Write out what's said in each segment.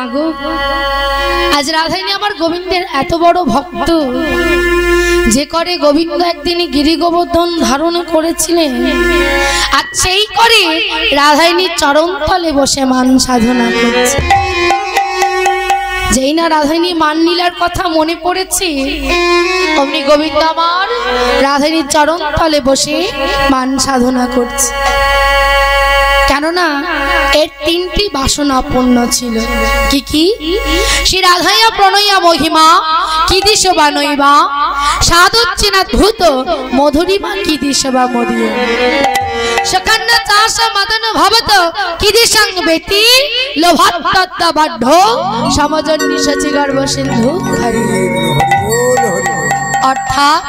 মাগো আজ রাধারানী আমার গোবিন্দের এত বড় ভক্ত যে করে গোবিন্দ একদিনই গিরি গোবর্ধন ধারণ করেছিলেন আর সেই করে রাধারানীর চরণ তলে বসে মান সাধনা করছে। যেই না রাধারানী মান লীলার কথা মনে পড়েছে অমনি গোবিন্দ আমার রাধারানীর চরণ তলে বসে মান সাধনা করছে। কেননা এর তিনটি বাসনা পূর্ণ ছিল। কি কি? শ্রী রাধায়া প্রণয়া মহিমা কিদিশবা নৈবা সাদুচ্চিনাদ্ভুত মধুরিমা কিদিশবা মদিয় সকন্ন চাষ মদন ভবত কিদিশং বেটি লোভাত্তত্ত বাঢ় সমজন নিশচি গর্ভ সিন্ধু হরি। অর্থাৎ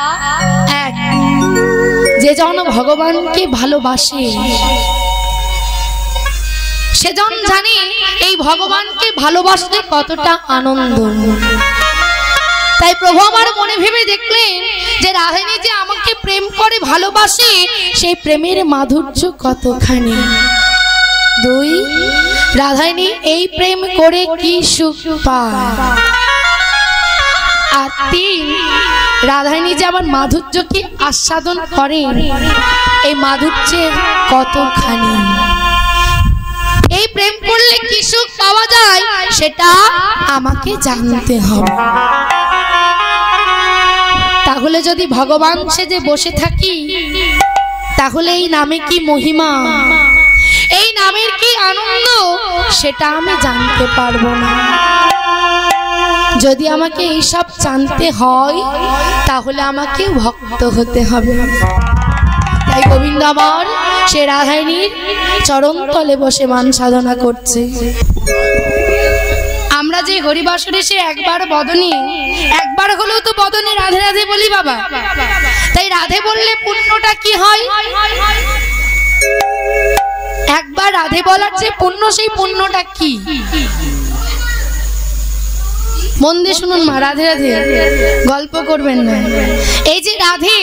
এক, যে জন ভগবানকে ভালোবাসে সেজন জানে এই ভগবানকে ভালোবাসতে কতটা আনন্দ। তাই প্রভু আমার মনে ভেবে দেখলেন যে রাধারানী যে আমাকে প্রেম করে ভালোবাসে সেই প্রেমের মাধুর্য কতখানি। দুই, রাধারানী এই প্রেম করে কি সুখ পায়। আর তিন, রাধারানী যে আমার মাধুর্যকে আস্বাদন করে এই মাধুর্যের কতখানি। এই প্রেম করলে কি সুখ পাওয়া যায় সেটা আমাকে জানতে হবে। তাহলে যদি ভগবান সেজে বসে থাকি তাহলে এই নামে কি মহিমা, এই নামের কি আনন্দ সেটা আমি জানতে পারবো না। যদি আমাকে এইসব জানতে হয় তাহলে আমাকে ভক্ত হতে হবে। তাই গোবিন্দ আমার সে রাধারানীর চরণ তলে বসে মান সাধনা করছে। আমরা যে হরিবাসরে সে একবার বদনে, একবার হলেও তো বদনে রাধে রাধে বলি বাবা। তাই রাধে বললে পুণ্যটা কি হয়? একবার রাধে বলার যে পুণ্য, সেই পুণ্যটা কি? মন দিয়ে শুনুন মা, রাধে রাধে গল্প করবেন না। এই যে রাধে,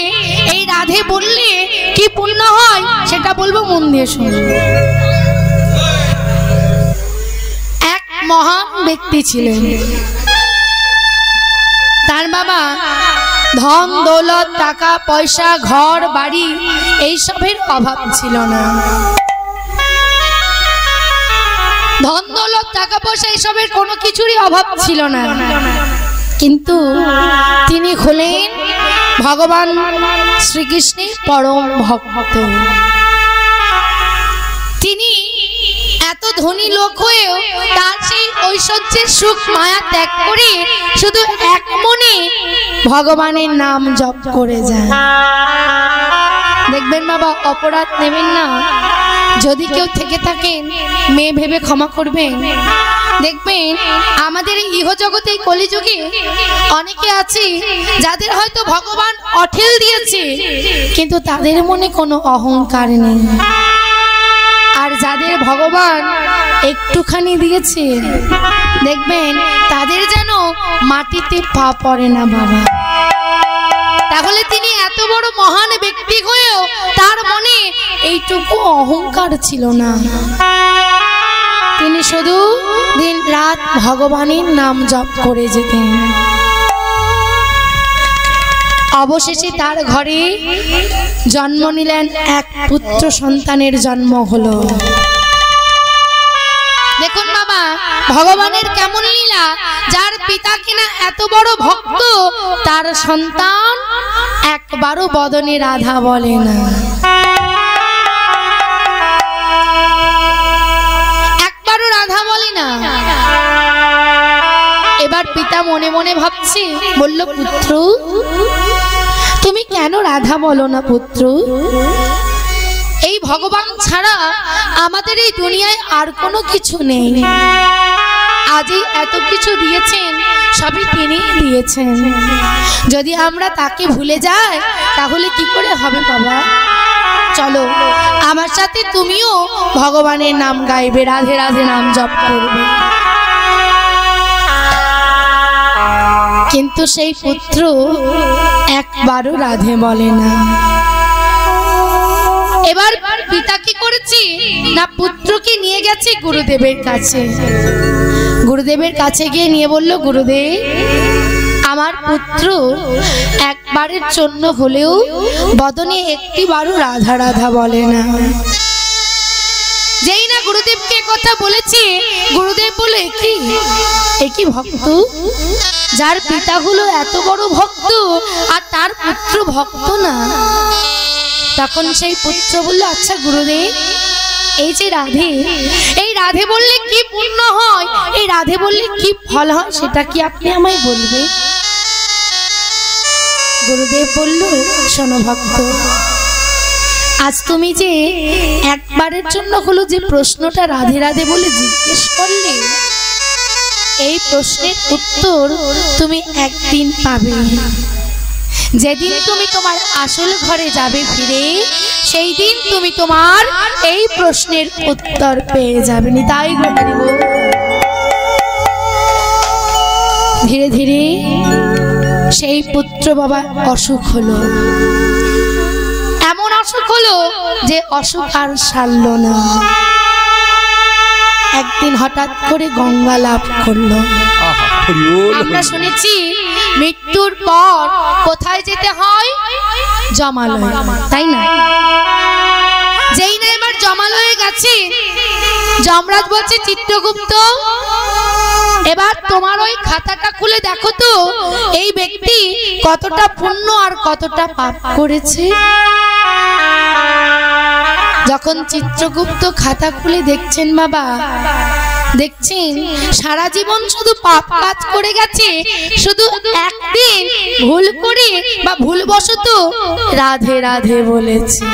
এই রাধে বললে কি পুণ্য হয় সেটা বলবো, মন দিয়ে শুনুন। এক মহান ব্যক্তি ছিলেন, তার বাবা ধন দৌলত টাকা পয়সা ঘর বাড়ি এইসবের অভাব ছিল না। ধন দৌলত টাকা পয়সা এইসবের কোনো কিছুরই অভাব ছিল না। কিন্তু তিনি হলেন ভগবান শ্রীকৃষ্ণের পরম ভক্ত। তিনি এত ধনী লোক হয়েও তার সেই ঐশ্বর্যের সুখ মায়া ত্যাগ করে শুধু এক মনে ভগবানের নাম জপ করে যায়। দেখবেন বাবা, অপরাধ নেবেন না। যদি কেউ থেকে থাকেন মেয়ে ভেবে ক্ষমা করবেন। দেখবেন আমাদের এই ইহজগতে কলিযুগে অনেকে আছে যাদের হয়তো ভগবান অঠেল দিয়েছে কিন্তু তাদের মনে কোনো অহংকার নেই। আর যাদের ভগবান একটুখানি দিয়েছে দেখবেন তাদের যেন মাটিতে পা পড়ে না বাবা। তাহলে তিনি এত বড় মহান ব্যক্তি হয়েও তার মনে এইটুকু অহংকার ছিল না। তিনি শুধু দিন রাত ভগবানের নাম জপ করে যেতেন। অবশেষে তার ঘরে জন্ম নিলেন এক পুত্র সন্তানের জন্ম হলো। দেখুন বাবা, ভগবানের কেমন লীলা, যার পিতা কিনা এত বড় ভক্ত তার সন্তান একবারও বদনে রাধা বলে না। একবারও রাধা বলে না। এবার পিতা মনে মনে ভাবছে, বলল, পুত্র তুমি কেন রাধা বলো না পুত্র? এই ভগবান ছাড়া আমাদের এই দুনিয়ায় আর কোনো কিছু নেই। আজই এত কিছু দিয়েছেন সবই তিনি দিয়েছেন। যদি আমরা তাকে ভুলে যাই তাহলে কি করে হবে বাবা? চলো আমার সাথে তুমিও ভগবানের নাম গাইবে, রাধে রাধে নাম জপ করবে। কিন্তু সেই পুত্র একবারও রাধে বলে না। এবার পিতা কি করেছে না পুত্রকে নিয়ে গেছে গুরুদেবের কাছে। গুরুদেবের কাছে গিয়ে নিয়ে বলল, গুরুদেব আমার পুত্র একবারের জন্য হলেও বদনে একটি বারও রাধা রাধা বলে না। যেই না গুরুদেবকে কথা বলেছে, গুরুদেব বলে কি ভক্ত, যার পিতা হলো এত বড় ভক্ত আর তার পুত্র ভক্ত না। তখন সেই পুত্র বলল, আচ্ছা গুরুদেব এই যে রাধে, এই রাধে বললে কি পুণ্য হয়, এই রাধে বললে কি ফল হয়, সেটা কি আপনি আমায় বলবেন? গুরুদেব বলল, শোনো ভক্ত, আজ তুমি যে একবারের জন্য হলো যে প্রশ্নটা রাধে রাধে বলে জিজ্ঞেস করলে, এই প্রশ্নের উত্তর তুমি একদিন পাবে। যেদিন তুমি তোমার আসল ঘরে যাবে ফিরে, সেই দিন তুমি তোমার এই প্রশ্নের উত্তর পেয়ে যাবে। তাই ধীরে ধীরে সেই পুত্র বাবা অসুখ হলো, এমন অসুখ হলো যে অসুখ আর সারল না। একদিন হঠাৎ করে গঙ্গা লাভ করলো। আমরা শুনেছি মৃত্যুর পর কোথায় যেতে হয়? জমালয়, তাই না? যেই না এবার জমালয়ে গেছে, যমরাজ বলছে, চিত্রগুপ্ত এবার তোমার ওই খাতাটা খুলে দেখো তো এই ব্যক্তি কতটা পুণ্য আর কতটা পাপ করেছে। যখন চিত্রগুপ্ত খাতা খুলে দেখছেন বাবা, দেখছেন সারা জীবন শুধু পাপ কাজ করে গেছে, শুধু একদিন ভুল করে বা ভুলবশত রাধে রাধে বলেছে।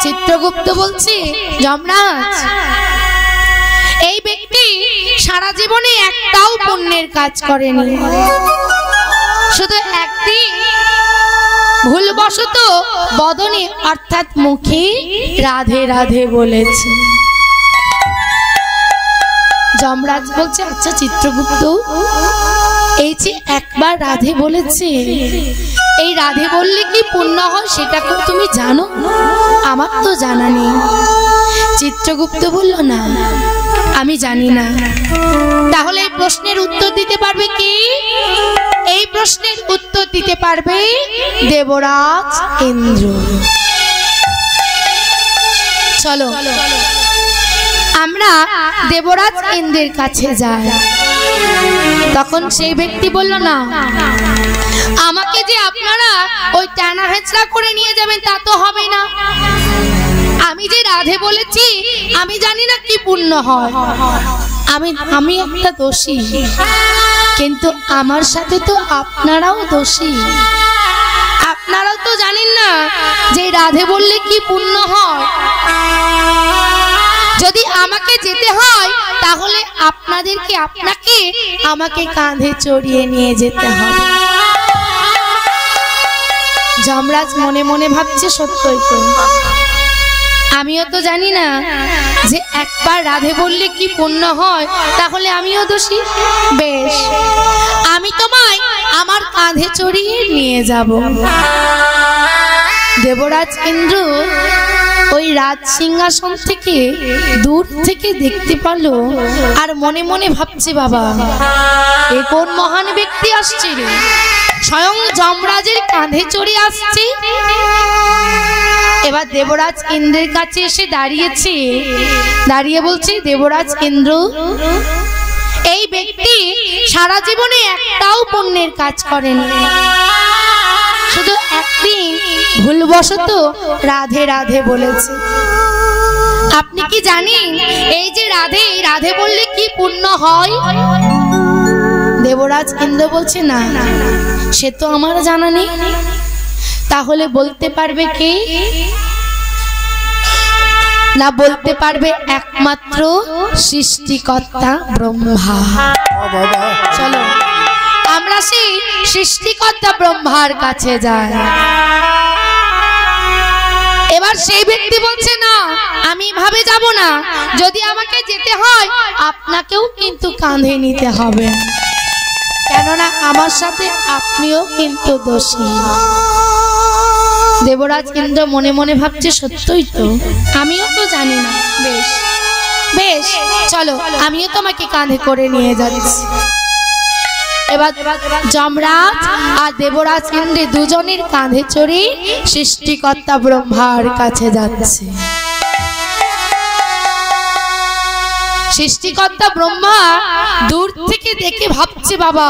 চিত্রগুপ্ত বলছে, যমরাজ এই ব্যক্তি সারা জীবনে একটাও পুণ্যের কাজ করেনি, শুধু একদিন ভুলবশত বদনে অর্থাৎ মুখে রাধে রাধে বলেছে। যমরাজ বলছে, আচ্ছা চিত্রগুপ্ত এই যে একবার রাধে বলেছে, এই রাধে বললে কি পুণ্য হয় সেটা কি তুমি জানো? আমার তো জানা নেই। চিত্রগুপ্ত বলল, না আমি জানি না। তাহলে এই প্রশ্নের উত্তর দিতে পারবে কি? এই প্রশ্নের উত্তর দিতে পারবে দেবরাজ ইন্দ্র। চলো আমরা দেবরাজ ইন্দ্রের কাছে যাই। তখন সেই ব্যক্তি বলল, না আমাকে যে আপনারা ওই টানা হেঁচড়া করে নিয়ে যাবেন তা তো হবে না। আমি যে রাধে বলেছি আমি জানি না কি পুণ্য হয়, আমি একটা দোষী, কিন্তু আমার সাথে তো আপনারাও দোষী। আপনারাও তো জানেন না যে রাধে বললে কি পুণ্য হয়। যদি আমাকে যেতে হয় তাহলে আপনাকে আমাকে কাঁধে চড়িয়ে নিয়ে যেতে হবে। যমরাজ মনে মনে ভাবছে, সত্যই তো, আমিও তো জানি না যে একবার রাধে বললে কি পুণ্য হয়, তাহলে আমিও দোষী। বেশ, আমি তোমায় আমার কাঁধে চড়িয়ে নিয়ে যাব। দেবরাজ ইন্দ্র ওই রাজ সিংহাসন থেকে দূর থেকে দেখতে পেল আর মনে মনে ভাবছে, বাবা এ কোন মহান ব্যক্তি আসছে রে, স্বয়ং যমরাজের কাঁধে চড়ে আসছে। এবার দেবরাজ ইন্দ্রের কাছে এসে দাঁড়িয়েছে, দাঁড়িয়ে বলছে, দেবরাজ ইন্দ্র এই ব্যক্তি সারা জীবনে একটাও পুণ্যের কাজ করেনি, শুধু একদিন ভুলবশত রাধে রাধে বলেছে। আপনি কি জানেন এই যে রাধে বললে কি পুণ্য হয়? দেবরাজ ইন্দ্র বলছে, না সে তো আমার জানা নেই। তাহলে বলতে পারবে কে? না বলতে পারবে একমাত্র সৃষ্টিকর্তা ব্রহ্মা। চলো আমরা সেই সৃষ্টিকর্তা ব্রহ্মার কাছে যাই। এবার সেই ব্যক্তি বলছে, না আমি ভাবে যাব না, যদি আমাকে যেতে হয় আপনাকেও কিন্তু কাঁধে নিতে হবে, কেননা আমার সাথে আপনিও কিন্তু দোষী। দেবরাজ ইন্দ্র মনে মনে ভাবছে সত্যই তো, আমিও তো জানি না। বেশ বেশ, চলো আমিও তোমাকে কাঁধে করে নিয়ে যাচ্ছি। এবার যমরাজ আর দেবরাজ ইন্দ্র দুজনের কাঁধে চড়ে সৃষ্টিকর্তা ব্রহ্মার কাছে যাচ্ছে। সৃষ্টিকর্তা ব্রহ্মা দূর থেকে দেখে ভাবছে, বাবা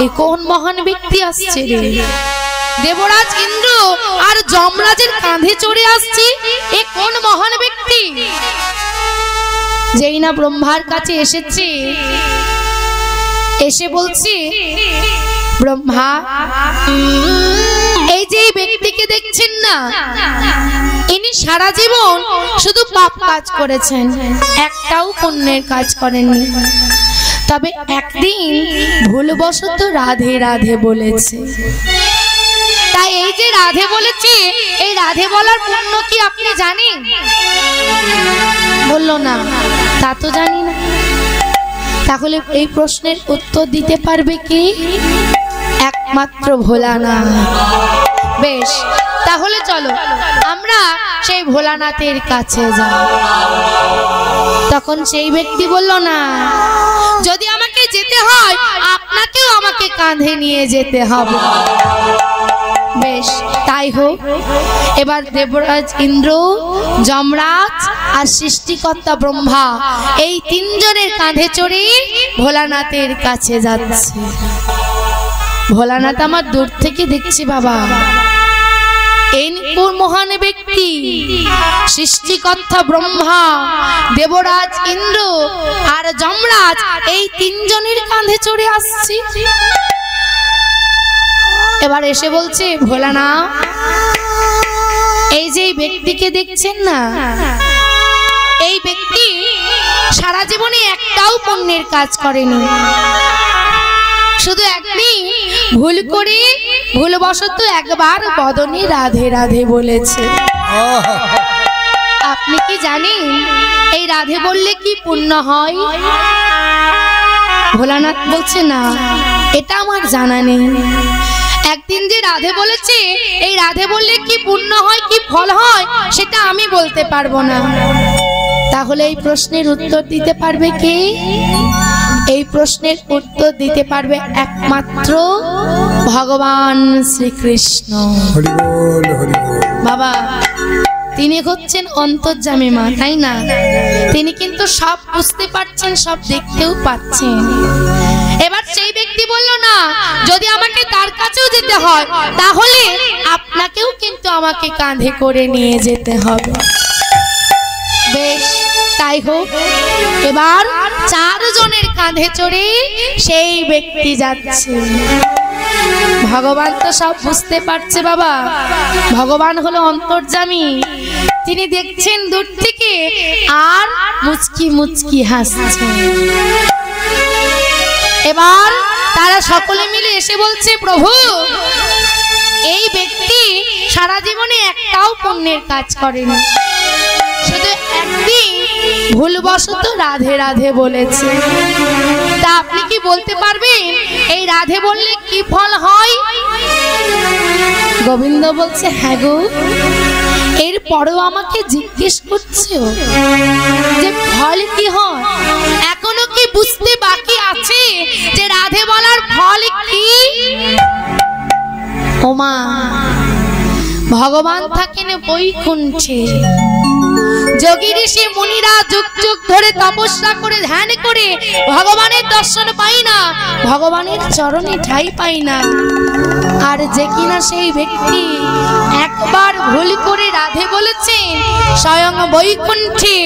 এ কোন মহান ব্যক্তি আসছে রে। দেবরাজ ইন্দ্র আর যমরাজের কাঁধে চড়ে আসছে, এ কোন মহান ব্যক্তি। যেই না ব্রহ্মার কাছে এসেছে, এসে বলছি, ব্রহ্মা এই যে ব্যক্তিকে দেখছেন না, ইনি সারা জীবন শুধু পাপ কাজ করেছেন, একটাও পুণ্যের কাজ করেননি। তবে একদিন ভুলবশত রাধে রাধে বলেছে। তাই এই যে রাধে বলেছে, এই রাধে বলার পুণ্য কি আপনি জানেন? বললো না, তা তো জানি না। তাহলে এই প্রশ্নের উত্তর দিতে পারবে কি? একমাত্র ভোলানাথ। বেশ, তাহলে চলো আমরা সেই ভোলানাথের কাছে যাই। তখন সেই ব্যক্তি বলল, না, যদি আমাকে যেতে হয় আপনাকেও আমাকে কাঁধে নিয়ে যেতে হবে। বেশ, তাই হোক। এবার দেবরাজ ইন্দ্র, যমরাজ আর সৃষ্টিকর্তা ব্রহ্মা এই তিনজনের কাঁধে চড়ে ভোলানাথের কাছে যাচ্ছে। ভোলানাথ আমার দূর থেকে দেখছি, বাবা এই কোন মহান ব্যক্তি। সৃষ্টিকর্তা ব্রহ্মা, দেবরাজ ইন্দ্র আর যমরাজ এই তিনজনের কাঁধে চড়ে আসছে। এবার এসে বলছে, ভোলানাথ এই যে ব্যক্তিকে দেখছেন না, এই ব্যক্তি সারা জীবনে একটাও পুণ্যের কাজ করেনি। শুধু একদিন ভুল করে ভুলবশত একবার বদনে রাধে রাধে বলেছে। আপনি কি জানেন এই রাধে বললে কি পুণ্য হয়? ভোলানাথ বলছে, না, এটা আমার জানা নেই। একদিন যে রাধে বলেছে, এই রাধে বললে কি পুণ্য হয়, কি ফল হয়, সেটা আমি বলতে পারবো না। তাহলে এই প্রশ্নের উত্তর দিতে পারবে কে? এই প্রশ্নের উত্তর দিতে পারবে একমাত্র ভগবান শ্রীকৃষ্ণ। হরি বল, হরি বল। বাবা তিনি হচ্ছেন অন্তর্যামী মা, তাই না? তিনি কিন্তু সব বুঝতে পারছেন, সব দেখতেও পাচ্ছেন। এবার সেই ব্যক্তি বলল, না, যদি আমাকে তার কাছেও যেতে হয় তাহলে আপনাকেও কিন্তু আমাকে কাঁধে করে নিয়ে যেতে হবে। বেশ, তাই হোক। এবার চারজনের কাঁধে চড়ে সেই ব্যক্তি যাচ্ছে। ভগবান তো সব বুঝতে পারছে বাবা, ভগবান হলো অন্তর্যামী। তিনি দেখছেন দূর থেকে আর মুচকি মুচকি হাসছেন। এবার তারা সকলে মিলে এসে বলছে, প্রভু এই ব্যক্তি সারা জীবনে একটাও পুণ্যের কাজ করেনি, শুধু একদিন ভুলবশত রাধে রাধে বলেছে। তা আপনি কি বলতে পারবেন এই রাধে বললে কি ফল হয়? গোবিন্দ বলছে, হ্যাঁ গো, এরপরেও আমাকে জিজ্ঞেস করছো যে ফল কি হয়? এখনো কি বুঝতে বাকি আছে যে রাধে বলার ফল কি? ওমা, ভগবান থাকেন বৈকুণ্ঠে। যোগী ঋষি মুনিরা যুগ যুগ ধরে তপস্যা করে ধ্যান করে ভগবানের দর্শন পাই না, ভগবানের চরণে ঠাঁই পাই না। আর যে কিনা সেই ব্যক্তি একবার ভুল করে রাধে বলেছেন, স্বয়ং বৈকুণ্ঠে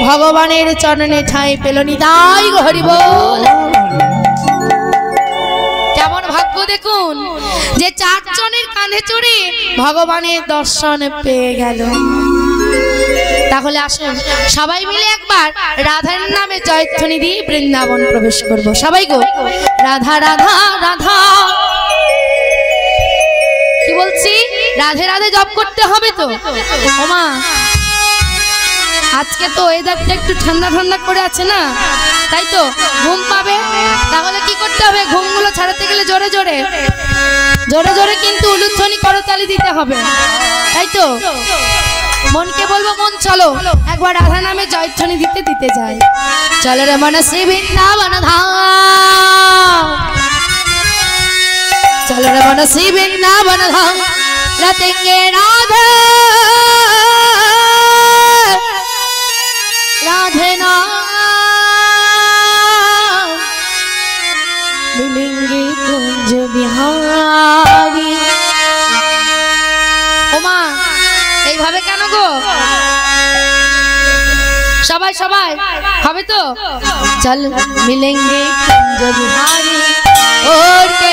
ভগবানের চরণে ঠাঁই পেল নি। তাই হরি বল। কেমন ভাগ্য দেখুন যে চারজনের কাঁধে চড়ে ভগবানের দর্শন পেয়ে গেল। তাহলে আসুন সবাই মিলে একবার রাধার নামে জয়ধ্বনি দিয়ে বৃন্দাবন প্রবেশ করব। সবাই গো, রাধা রাধা রাধা। কি বলছি? রাধে রাধে জপ করতে হবে তো। ওমা, আজকে তো ওয়েদারটা একটু ঠান্ডা ঠান্ডা করে আছে না, তাই তো ঘুম পাবে। তাহলে কি করতে হবে? ঘুমগুলো ছাড়াতে গেলে জোরে জোরে জোরে জোরে কিন্তু উলুধ্বনি করতালি দিতে হবে, তাই তো? মনকে বলবো মন চলো একবার রাধা নামে জয়ধ্বনি দিতে দিতে যাই। চলো রে মন শ্রী বৃন্দাবন ধাম, চলো রে মন শ্রী বৃন্দাবন ধাম, रतेंगे राधे राधे नाम, मिलेंगे कुंज बिहारी। ओमा এইভাবে কেন গো? সবাই সবাই হবে তো? চল मिलेंगे कुंज बिहारी और के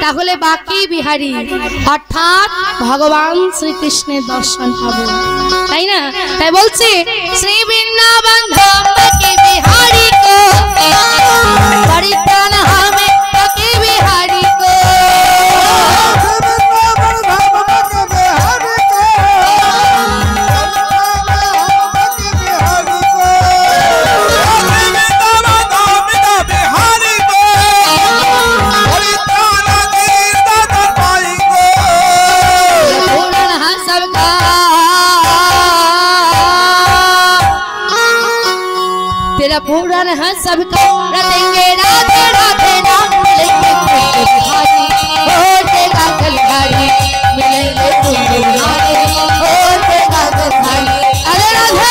তাহলে বাকি বিহারী অর্থাৎ ভগবান শ্রীকৃষ্ণের দর্শন হবে, তাই না? তাই বলছি শ্রী বৃন্দাবন ধাম বাকি বিহারী কো পরিত্রাণ হবে, বাকি বিহারী কো पूरन है सबका, रतेंगे राधे राधे नाम, मिलेंगे कुंज बिहारी और तेरा गलधारी, मिलेंगे कुंज बिहारी और तेरा गलधारी। अरे राधे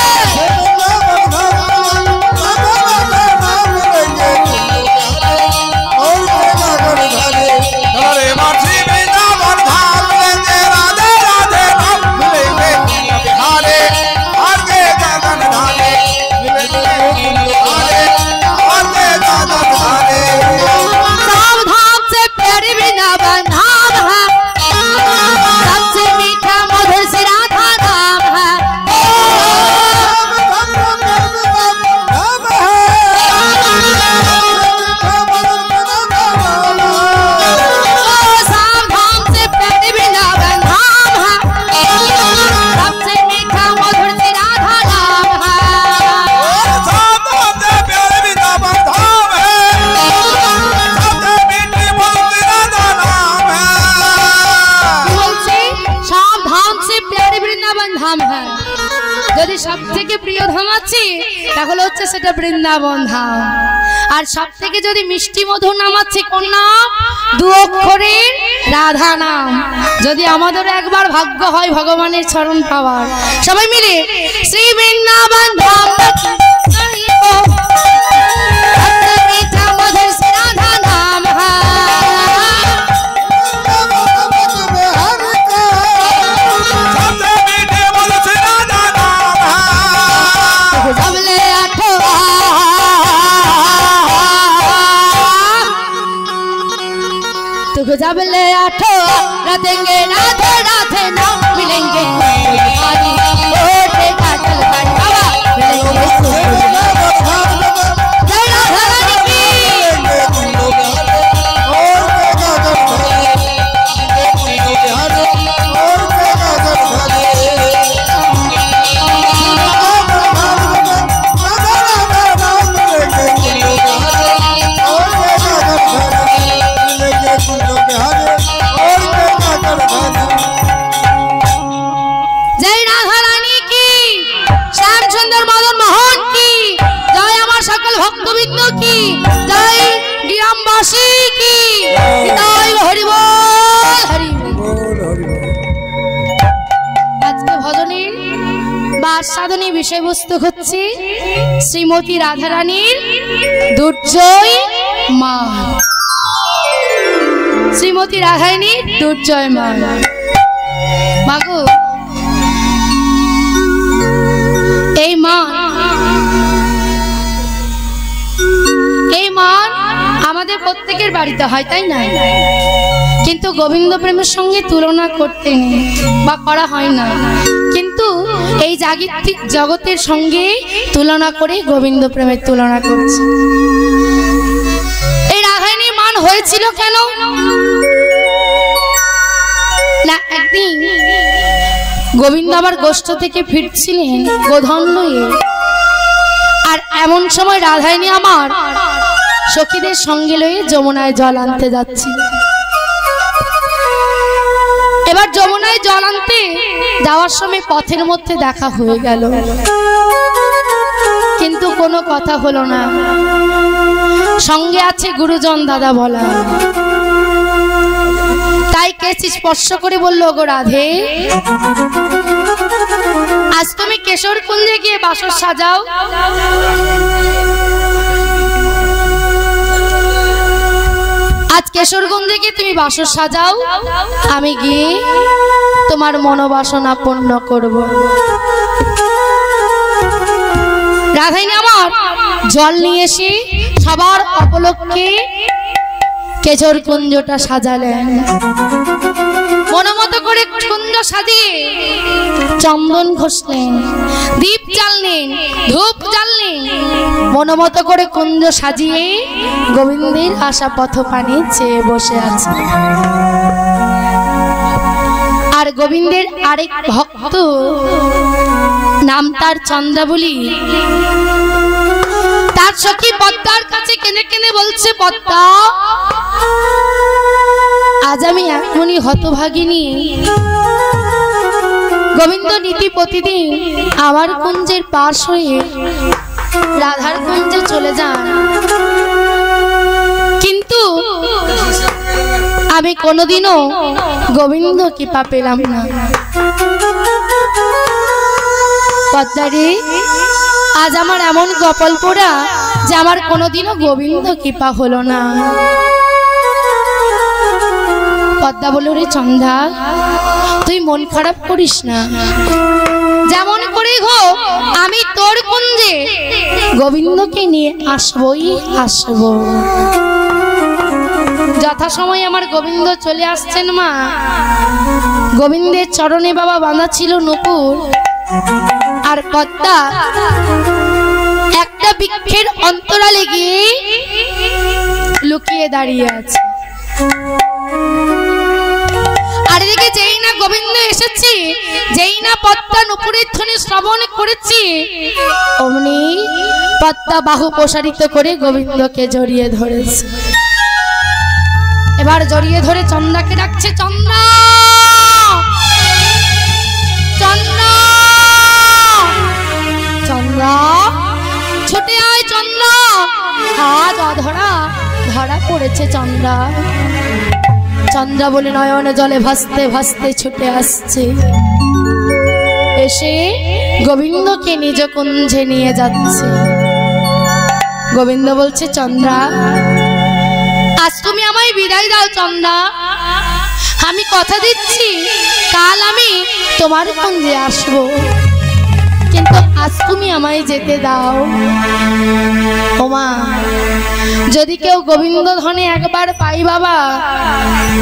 सबथेके प्रिय धाम आछे ताहले होच्छे सेटा बृंदाबन धाम। और सबथेके जदि मिष्टि मधुर नाम आछे कोन नाम? दु अक्षरेर राधा नाम। जदि आमादेर एकबार भाग्य हय भगवानेर चरण पावार, सबाई मिले श्री बृंदाबन धाम जबले आठो रतेंगे राधे राधे नाम, मिलेंगे बिहारी और तेरा गलधारी बाबा, मिलेंगे जय राधा रानी की। भक्तबिंद की जय, ग्रामवासी की जय, हरि बोल। আস্বাদনী বিষয়বস্তু হচ্ছে শ্রীমতী রাধারানীর দুর্জয় মান। শ্রীমতী রাধারানীর দুর্জয় মান। মাগো, এই মান আমাদের প্রত্যেকের বাড়িতে হয়, তাই না? কিন্তু গোবিন্দ প্রেমের সঙ্গে তুলনা করতে নেই বা করা হয় না, কিন্তু এই জাগতিক জগতের সঙ্গে তুলনা করে গোবিন্দ প্রেমের তুলনা করছে। এই রাধারানীর মান হয়েছিল কেন না, একদিন গোবিন্দ আবার গোষ্ঠ থেকে ফিরছিলেন গোধন লয়ে, আর এমন সময় রাধারানী আমার সখীদের সঙ্গে লয়ে যমুনায় জল আনতে যাচ্ছি। এবার যমুনায় জল আনতে যাওয়ার সময় পথের মধ্যে দেখা হয়ে গেল, কিন্তু কোনো কথা হলো না। সঙ্গে আছে গুরুজন দাদা বলা, তাই কেশি স্পর্শ করে বলল, গো রাধে, আজ তুমি কেশর কুঞ্জে গিয়ে বাসর সাজাও। আজ কেশরগঞ্জে গিয়ে তুমি বাসর সাজাও, আমি গিয়ে তোমার মনোবাসনা পূর্ণ করব। রাধারানী আমার জল নিয়ে এসে সবার উপলক্ষে কেশর কুঞ্জটা সাজালেন। মনোমতো করে কুঞ্জ সাজিয়ে চন্দন ঘষলেন, দীপ জ্বাললেন, ধূপ জ্বাললেন। মনোমতো করে কুঞ্জ সাজিয়ে গোবিন্দের আশা পথ পানি চেয়ে বসে আছে। আর গোবিন্দের আরেক ভক্ত, নাম তার চন্দ্রাবলী, তার সখী পদ্মার কাছে কেঁদে কেঁদে বলছে, পদ্মা, আজ আমি এমনই হতভাগিনী, গোবিন্দ নীতি প্রতিদিন আমার কুঞ্জের পাশ হয়ে রাধার কুঞ্জে চলে যান, কিন্তু আমি কোনোদিনও গোবিন্দ কৃপা পেলাম না। পদ্মারে, আজ আমার এমন কপাল পোড়া যে আমার কোনোদিনও গোবিন্দ কৃপা হলো না। পদ্মা বলল, রে চন্দা, তুই মন খারাপ করিস না, যেমন করেই হোক আমি তোর কুঞ্জে গোবিন্দকে নিয়ে আসবই আসব। যথাসময় আমার গোবিন্দ চলে আসছেন। মা, গোবিন্দের চরণে বাবা বাঁধা ছিল নূপুর, আর পদ্মা একটা বৃক্ষের অন্তরালে গিয়ে লুকিয়ে দাঁড়িয়ে আছে। আর এদিকে যেই না গোবিন্দ এসেছে, যেই না পদ্মা নূপুরের ধ্বনি শ্রবণ করেছি, অমনি পদ্মা বাহু প্রসারিত করে গোবিন্দকে জড়িয়ে ধরেছে। এবার জড়িয়ে ধরে চন্দ্রাকে ডাকছে, চন্দ্রা, চন্দ্রা, চন্দ্রা, ছুটে আয় চন্দ্রা, আজ অধরা ধরা পড়েছে চন্দ্রা। চন্দ্রা বলে নয়ন জলে ভাসতে ভাসতে ছুটে আসছে, এসে গোবিন্দকে নিজ কুঞ্জে নিয়ে যাচ্ছে। গোবিন্দ বলছে, চন্দ্রা, আজ তুমি আমায় বিদায় দাও চন্দ্রা, আমি কথা দিচ্ছি কাল আমি তোমার কুঞ্জে আসবো, কিন্তু আজ তুমি আমায় যেতে দাও। ওমা, যদি কেউ গোবিন্দ ধনে একবার পাই বাবা,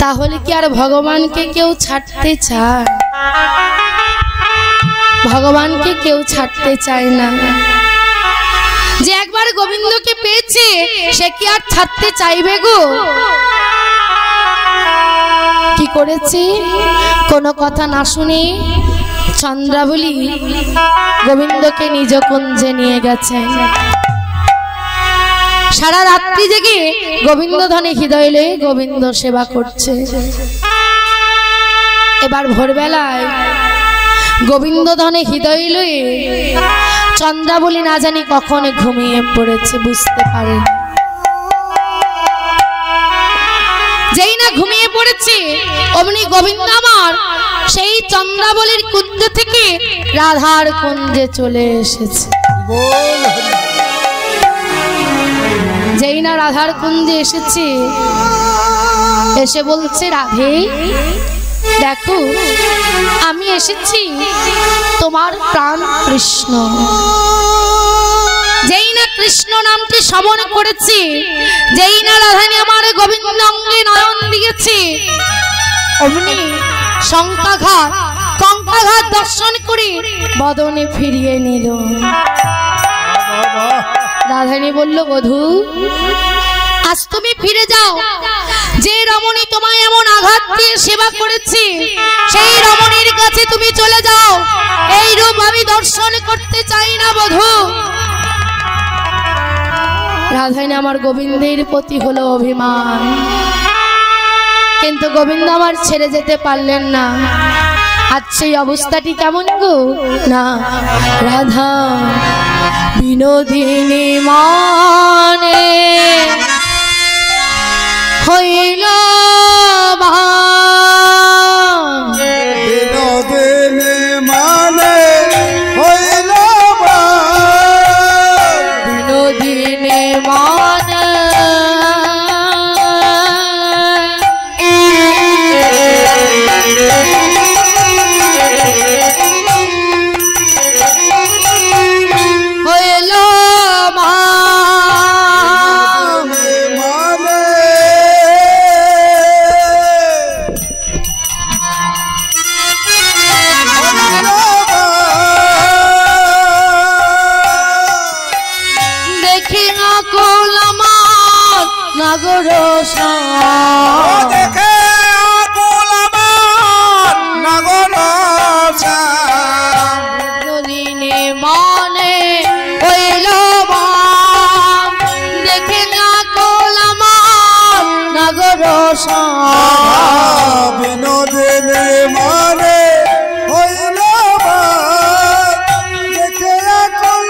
তাহলে কি আর ভগবানকে কেউ ছাড়তে চায়? ভগবানকে কেউ ছাড়তে চায় না। যে একবার গোবিন্দকে পেয়েছে সে কি আর ছাড়তে চাইবে গো? কি করেছে? কোনো কথা না শুনে চন্দ্রাবলী গোবিন্দকে নিজ কুঞ্জে নিয়ে গেছে। সারা রাত্রি জেগে গোবিন্দ ধনে হৃদয় লয়ে গোবিন্দ সেবা করছে। এবার ভোরবেলায় গোবিন্দ ধনে হৃদয় লয়ে চন্দ্রাবলী না জানি কখন ঘুমিয়ে পড়েছে, বুঝতে পারে। যেই না ঘুমিয়ে পড়েছে অমনি গোবিন্দ আমার সেই চন্দ্রাবলীর কুঞ্জ থেকে রাধার কুঞ্জে চলে এসেছে। বল হরি বল। যেই না রাধার কুঞ্জে এসেছে, এসে বলছে, রাধে দেখো আমি এসেছি তোমার প্রাণ কৃষ্ণ। যেই না কৃষ্ণ নামটি শ্রবণ করেছি, যেই না রাধানী আমার গোবিন্দ অঙ্গে নয়ন দিয়েছে, অমনি শঙ্কাঘাত কঙ্কাঘাত দর্শন করে বদনে ফিরিয়ে নিল। রাধানী বলল, বধূ আজ তুমি ফিরে যাও। যে রমণী তোমায় এমন আঘাত দিয়ে সেবা করেছে, সেই রমণীর কাছে তুমি চলে যাও। এই রূপ আমি দর্শন করতে চাই না বধূ। রাধানী আমার গোবিন্দের প্রতি হলো অভিমান, কিন্তু গোবিন্দ আমার ছেড়ে যেতে পারলেন না। আজ সেই অবস্থাটি কেমন গো না, রাধা বিনোদিনী মানে হইল বিনোদিনী মানে হইল বিনোদিনী মানে নাগর দেখে নাগর বিনোদিনী মনে হইল দেখে নাগর বিনোদিনী মানে হইল দেখে নাগর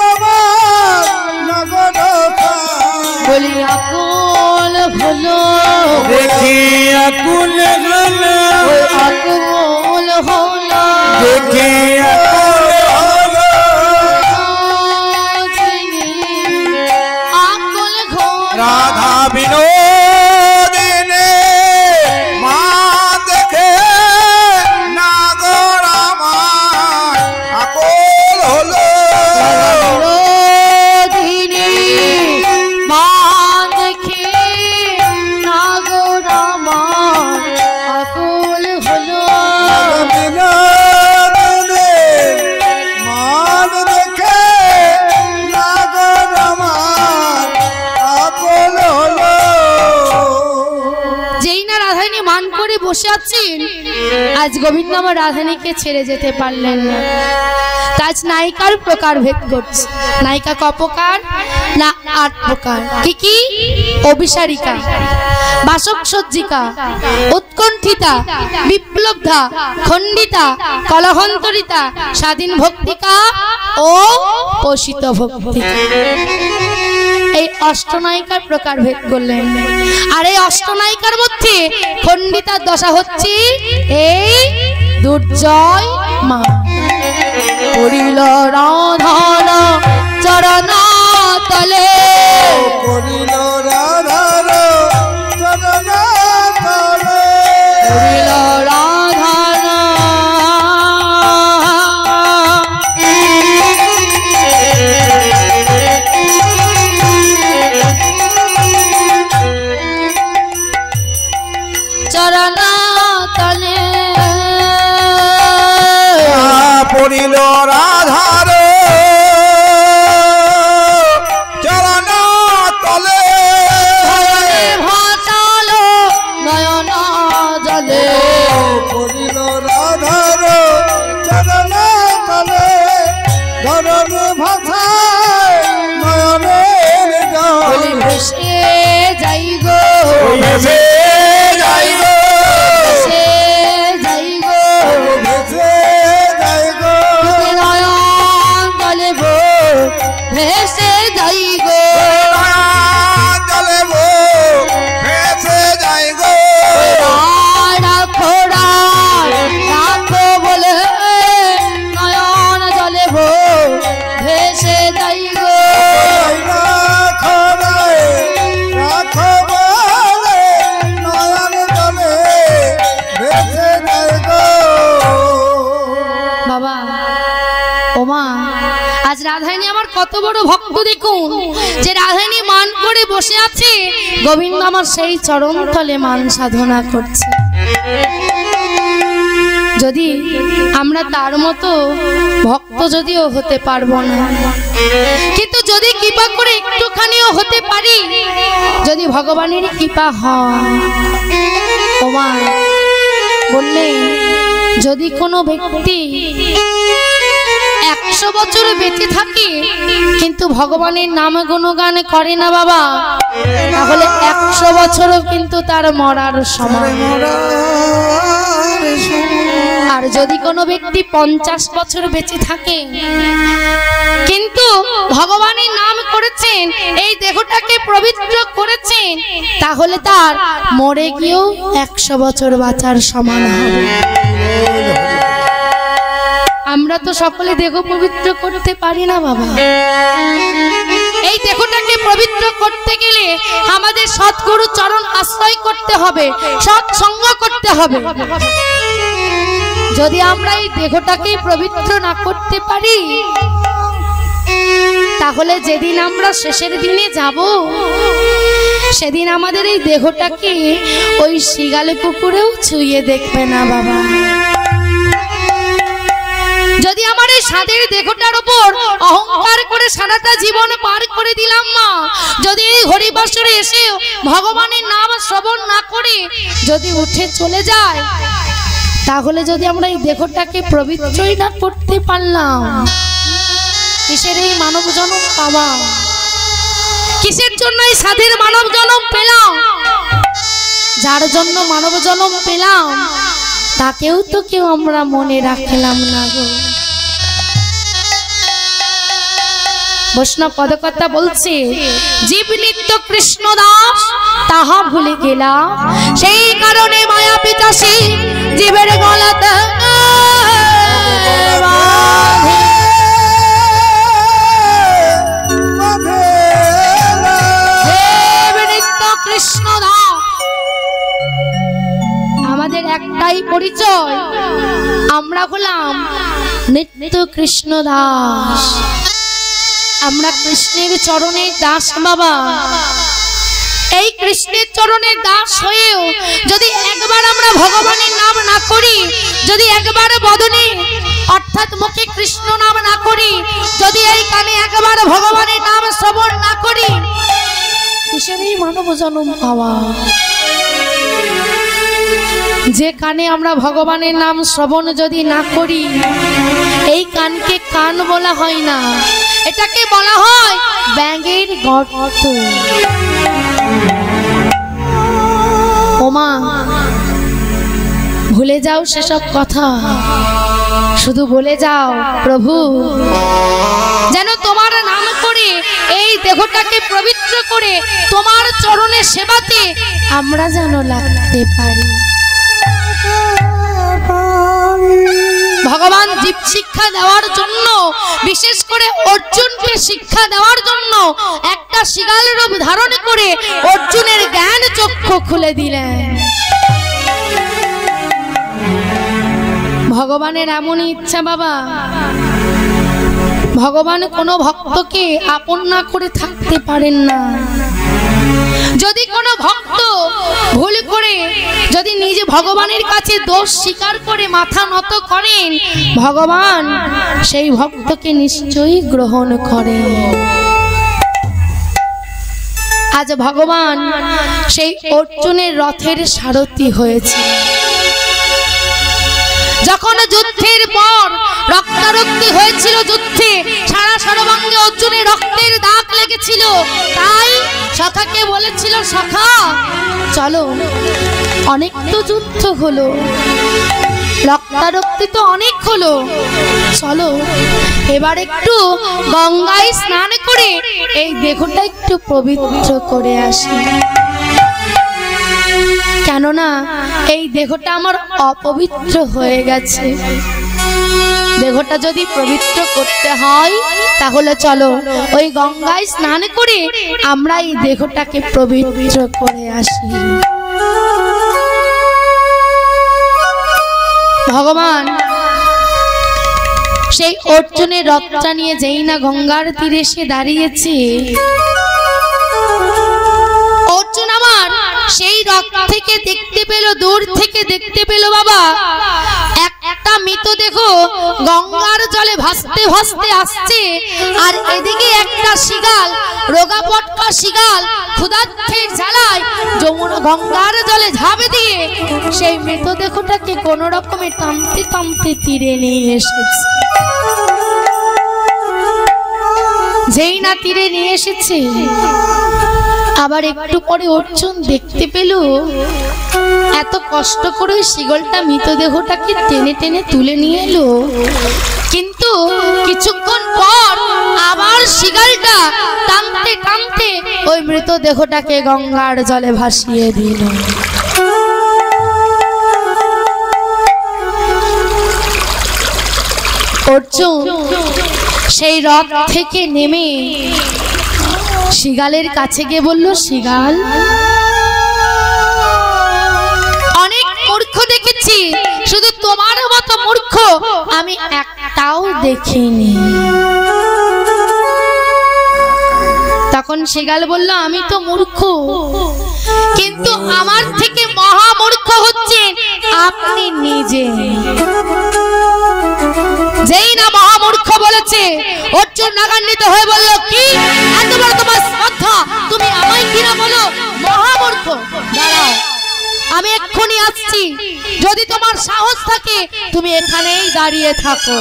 বলিয়া কোল হলো দেখি আকুল হলো আকুল হলো দেখি আকুল হলো আকুল ঘোর রাধা বিনোদিনী মা দেখে নাগর আমার আকুল হলো বিনোদিনী মা দেখে নাগর আমার আকুল হলো বিনোদিনী মান দেখে নাগর আমার আকুল হলো। যেই না রাধানী মান করে বসে আছেন, আজ গোবিন্দ আমার রাধানীকে ছেড়ে যেতে পারলেন না। আজ নায়িকার প্রকার ভেদ করছে। নায়িকা ক প্রকার না 8 প্রকার। কি কি? অভিসারিকা, বাসক সজ্জিকা, উৎকণ্ঠিতা, বিপ্লবধা, খণ্ডিতা, কলহন্তরিতা, স্বাধীন ভক্তিকা ও পোষিত ভক্তিকা। এই অষ্টনায়িকার প্রকার ভেদ করলেন। আর এই অষ্টনায়িকার মধ্যে খণ্ডিতার দশা হচ্ছে এই দুর্জয় মা। করিল রাধার চরণ তলে, করিল রাধার চরণ তলে, করিল রাধার চরণ তলে পড়িল রাধার কত বড় ভক্ত দেখুন, যে রাধারানী মান করে বসে আছে, গোবিন্দ আমার সেই চরণ তলে মান সাধনা করছে। যদি আমরা তার মতো ভক্ত যদিও হতে পারবো না, কিন্তু যদি কৃপা করে একটুখানিও হতে পারি, যদি ভগবানের কৃপা হয়। ওমা বললেন, যদি কোনো ব্যক্তি 100 বছর বেঁচে থাকে কিন্তু ভগবানের নাম গুণগান করে না বাবা, তাহলে 100 বছরও কিন্তু তার মরার সময়। আর যদি কোনো ব্যক্তি 50 বছর বেঁচে থাকে কিন্তু ভগবানের নাম করেছেন, এই দেহটাকে পবিত্র করেছেন, তাহলে তার মরে গিয়েও 100 বছর বাঁচার সমান হবে। আমরা তো সকলে দেহ পবিত্র করতে পারি না বাবা। এই দেহটাকে পবিত্র করতে গেলে আমাদের সৎগুরু চরণ আশ্রয় করতে হবে, সৎসঙ্গ করতে হবে। যদি আমরা এই দেহটাকে পবিত্র না করতে পারি, তাহলে যেদিন আমরা শেষের দিনে যাব, সেদিন আমাদের এই দেহটাকে ওই শিগালে পুকুরেও ছুঁয়ে দেখবে না বাবা। যদি আমার এই সাদের দেহটার উপর অহংকার করে সারাটা জীবন পার করে দিলাম মা, যদি এই হরিবাসরে এসে ভগবানের নাম শ্রবণ না করে যদি উঠে চলে যায়, তাহলে যদি আমরা এই দেহটাকে পবিত্রই না করতে পারলাম, কিসের এই মানব জন্ম পাওয়া? কিসের জন্য এই সাধের মানব জন্ম পেলাম? যার জন্য মানব জন্ম পেলাম তাকেও তো কেউ আমরা মনে রাখলাম না গো। বৈষ্ণব পদকথা বলছে, জীব নিত্য কৃষ্ণ দাস তাহা ভুলে গেলাম, সেই কারণে মায়া পিতাসী জীবের গলাতে কৃষ্ণ দাস। আমাদের একটাই পরিচয়, আমরা হলাম নিত্য কৃষ্ণ দাস। আমরা কৃষ্ণের চরণের দাস বাবা। এই কৃষ্ণের চরণের দাস হয়েও যদি একবার আমরা ভগবানের নাম না করি, যদি একবার বদনে অর্থাৎ মুখে কৃষ্ণ নাম না করি, যদি এই কানে একবার ভগবানের নাম শ্রবণ না করি, কিসের এই মানব জন্ম পাওয়া? যে কানে আমরা ভগবানের নাম শ্রবণ যদি না করি, এই কানকে কান বলা হয় না, এটাকে বলা হয় ব্যাঙের গর্ত। ওমা ভুলে যাও সেসব কথা, শুধু বলে যাও প্রভু যেন তোমার নাম করে এই দেহটাকে পবিত্র করে তোমার চরণে সেবাতে আমরা যেন লাগতে পারি। ভগবান জীব শিক্ষা দেওয়ার জন্য, বিশেষ করে অর্জুনকে শিক্ষা দেওয়ার জন্য একটা শিগাল রূপ ধারণ করে অর্জুনের জ্ঞান চক্ষু খুলে দিলেন। ভগবানের এমনই ইচ্ছা বাবা। ভগবান কোনো ভক্তকে আপন না করে থাকতে পারেন না। যদি কোনো ভক্ত ভুল করে যদি নিজে ভগবানের কাছে দোষ স্বীকার করে মাথা নত করেন, ভগবান সেই ভক্তকে নিশ্চয়ই গ্রহণ করেন। আজ ভগবান সেই অর্জুনের রথের সারথি হয়েছে। যখন যুদ্ধের পর রক্তারক্তি হয়েছিল, যুদ্ধে সারা সর্বাঙ্গে অর্জুনের রক্তের দাগ লেগেছিল, তাই সখাকে বলেছিল, সখা চলো, অনেক তো যুদ্ধ হলো, রক্তারক্তি তো অনেক হলো, চলো এবার একটু গঙ্গায় স্নান করে এই দেহটা একটু পবিত্র করে আসি। কেননা এই দেহটা আমার অপবিত্র হয়ে গেছে। দেহটা যদি পবিত্র করতে হয় তাহলে চলো ওই গঙ্গায় স্নান করে আমরা এই দেহটাকে পবিত্র করে আসি। ভগবান সেই অর্জুনের রথটা নিয়ে যেই না গঙ্গার তীরে এসে দাঁড়িয়েছে, অর্জুন আমার সেই রথ থেকে দেখতে পেল, দূর থেকে দেখতে পেল বাবা একটা মৃতদেহ গঙ্গার জলে ভাসতে ভাসতে আসছে। আর এদিকে একটা শিগাল, রোগা পটকা শিগাল ক্ষুধার্থের জ্বালায় যমুনা গঙ্গার জলে ঝাঁপ দিয়ে সেই মৃতদেহটাকে কোন রকমে টানতে টানতে তীরে নিয়ে এসেছে। যেই না তীরে নিয়ে এসেছে, আবার একটু পরে অর্জুন দেখতে পেল এত কষ্ট করে শিগলটা মৃতদেহটাকে টেনে টেনে তুলে নিয়ে এলো, কিন্তু কিছুক্ষণ পর আবার শিগালটা টানতে টানতে ওই মৃতদেহটাকে গঙ্গার জলে ভাসিয়ে দিল। অর্জুন সেই রথ থেকে নেমে শিগালের কাছে গিয়ে বলল, শিগাল, অনেক মূর্খ দেখেছি, শুধু তোমার মতো মূর্খ আমি একটাও দেখিনি। তখন শিগাল বলল, আমি তো মূর্খ, কিন্তু আমার থেকে মহা মূর্খ হচ্ছেন আপনি নিজে। যেই না মহামূর্খ বলেছে, অর্জুন রাগান্বিত হয়ে বলল, কি এত বড় তোমার শ্রদ্ধা, তুমি আমায় কিনা বলো মহামূর্খ? দাঁড়াও, আমি এক্ষুনি আসছি, যদি তোমার সাহস থাকে তুমি এখানেই দাঁড়িয়ে থাকো।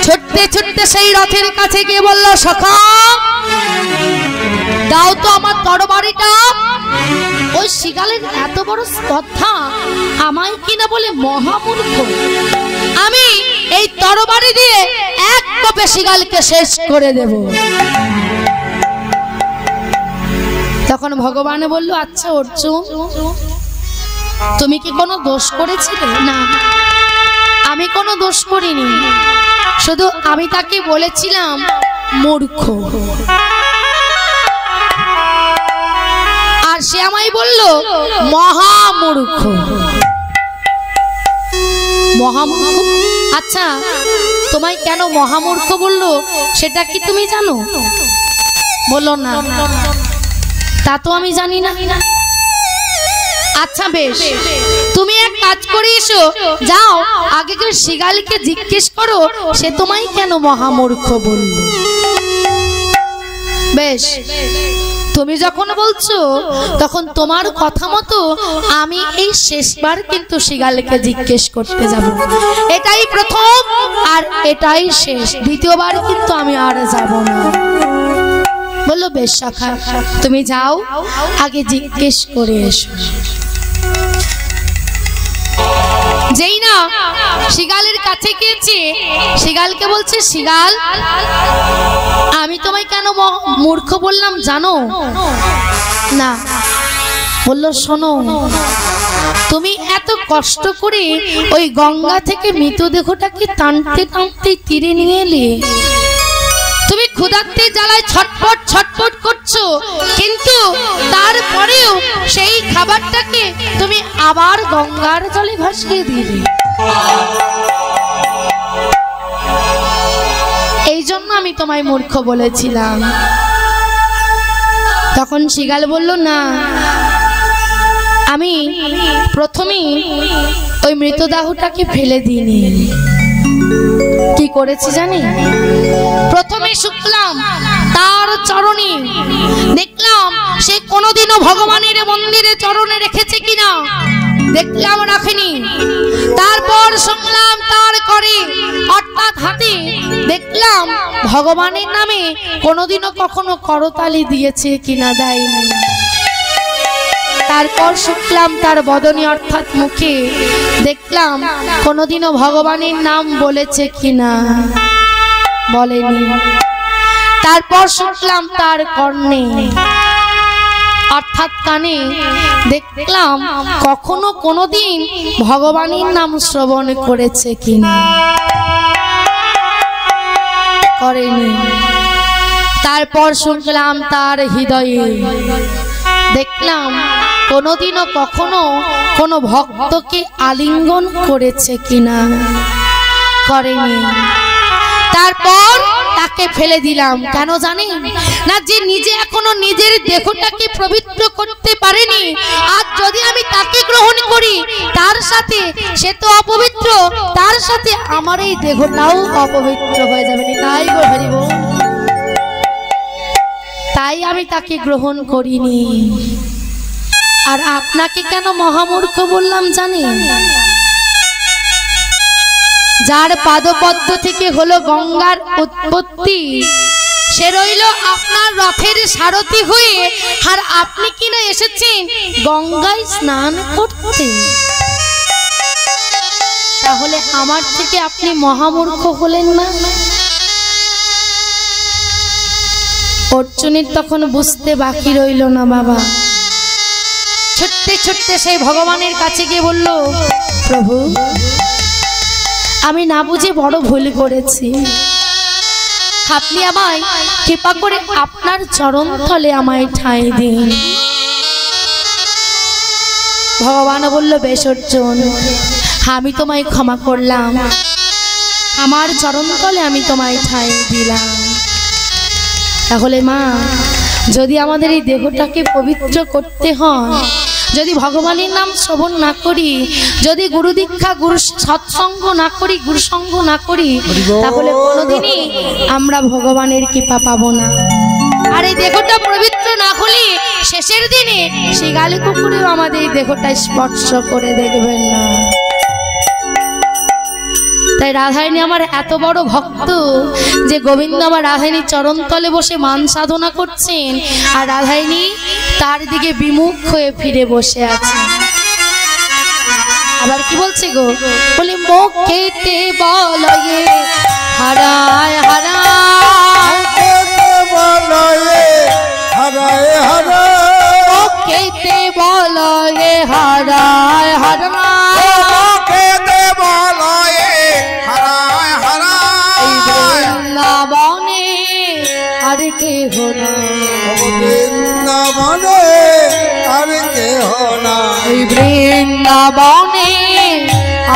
ছুটতে ছুটতে সেই রথের কাছে গিয়ে বলল, সখা দাও তো আমার তরবারিটা। ওই শিগালের এত বড় শ্রদ্ধা, আমায় কিনা বলে মহামূর্খ। আমি এই তরবারি দিয়ে এক কোপে শিগালকে শেষ করে দেব। তখন ভগবান বলল, আচ্ছা অর্জুন, তুমি কি কোনো দোষ করেছিলে? না, আমি কোনো দোষ করিনি, শুধু আমি তাকে বলেছিলাম মূর্খ। আর সে আমায় বলল মহামূর্খ। মহামূর্খ? আচ্ছা, তোমায় কেন মহামূর্খ বললো সেটা কি তুমি জানো? বলো না। তা তো আমি জানি না। আচ্ছা বেশ, তুমি এক কাজ করে এসো, যাও আগে কেউ শিগালকে জিজ্ঞেস করো সে তোমায় কেন মহামূর্খ বলল। বেশ, তুমি যখন বলছো তখন তোমার কথা মতো আমি এই শেষবার কিন্তু শিগালকে জিজ্ঞেস করতে যাব। এটাই প্রথম আর এটাই শেষ, দ্বিতীয়বার কিন্তু আমি আর যাব না। বললো বেশ সখা, তুমি যাও আগে জিজ্ঞেস করে এসো। যেই না শিগালের কাছে গিয়েছে, শিগালকে বলছে, শিগাল আমি তোমায় কেন মূর্খ বললাম জানো? না। বললো শোনো, তুমি এত কষ্ট করে ওই গঙ্গা থেকে মৃতদেহটাকে টানতে টানতে তীরে নিয়ে এলে, তুমি ক্ষুধার্তে জ্বালায় ছটফট ছটফট করছো, কিন্তু তারপরেও সেই খাবারটাকে তুমি আবার গঙ্গার জলে ভাসিয়ে দিলে। এই জন্য আমি তোমায় মূর্খ বলেছিলাম। তখন শিগাল বলল, না, আমি প্রথমেই ওই মৃতদেহটাকে ফেলে দিইনি। কি করেছি জানি? প্রথমে শুকলাম তার চরণে, দেখলাম সে কোনোদিনও ভগবানের মন্দিরে চরণে রেখেছে কিনা, দেখলাম রাখেনি। তারপর শুনলাম তার করে অর্থাৎ হাতে, দেখলাম ভগবানের নামে কোনোদিনও কখনো করতালি দিয়েছে কিনা, দেয়নি। তারপর শুনলাম তার বদনে অর্থাৎ মুখে, দেখলাম কোনোদিনও ভগবানের নাম বলেছে কিনা, বলেনি। তারপর শুনলাম তার কর্ণে অর্থাৎ কানে, দেখলাম কখনো কোনোদিন ভগবানের নাম শ্রবণ করেছে কিনা, করেনি। তারপর শুনলাম তার হৃদয়ে, দেখলাম কোনোদিনও কখনো কোনো ভক্তকে আলিঙ্গন করেছে কিনা, করেনি। তারপর তাকে ফেলে দিলাম। কেন জানেন না? যে নিজে এখনো নিজের দেহটাকে পবিত্র করতে পারেনি, আর যদি আমি তাকে গ্রহণ করি তার সাথে, সে তো অপবিত্র, তার সাথে আমার এই দেহটাও অপবিত্র হয়ে যাবে। তাই গো হরি বল, তাই আমি তাকে গ্রহণ করিনি। আর আপনাকে কেন মহামূর্খ বললাম জানেন? যার পাদপদ্ম থেকে হলো গঙ্গার উৎপত্তি, সে রইল আপনার রথের সারথি হয়ে, আর আপনি কিনা এসেছেন গঙ্গায় স্নান করতে। তাহলে আমার থেকে আপনি মহামূর্খ হলেন না? অর্জুনের তখন বুঝতে বাকি রইল না বাবা। ছুটতে ছুটতে সেই ভগবানের কাছে গিয়ে বলল, প্রভু আমি না বুঝে বড় ভুল করেছি, আপনি আমায় কৃপা করে আপনার চরণ তলে আমায় ঠাঁই দিন। ভগবান বলল, বেশ অর্জুন, আমি তোমায় ক্ষমা করলাম, আমার চরণ তলে আমি তোমায় ঠাঁই দিলাম। তাহলে মা, যদি আমাদের এই দেহটাকে পবিত্র করতে হয়, যদি ভগবানের নাম শ্রবণ না করি, যদি গুরু দীক্ষা, গুরু সৎসঙ্গ না করি, গুরু সঙ্গ না করি, তাহলে কোনোদিনই আমরা ভগবানের কৃপা পাবো না। আর এই দেহটা পবিত্র না হলে শেষের দিনে শিগালি কুকুরেও আমাদের এই দেহটা স্পর্শ করে দেখবেন না। তাই রাধারানী আমার এত বড় ভক্ত যে গোবিন্দ আমার রাধারানীর চরণতলে বসে মান সাধনা করছেন, আর রাধারানী তার দিকে বিমুখ হয়ে ফিরে বসে আছে। আবার কি বলছে গো? বলে মুখেতে বলয়ে হারায় হারায়, হারায় হারায়, মুখেতে বলয়ে হারায় হারায়, মুখেতে বলয়ে হারায় হারায়, বৃন্দাবনে আর কেহ নাই, বৃন্দাবনে আর কেহ নাই, বৃন্দাবনে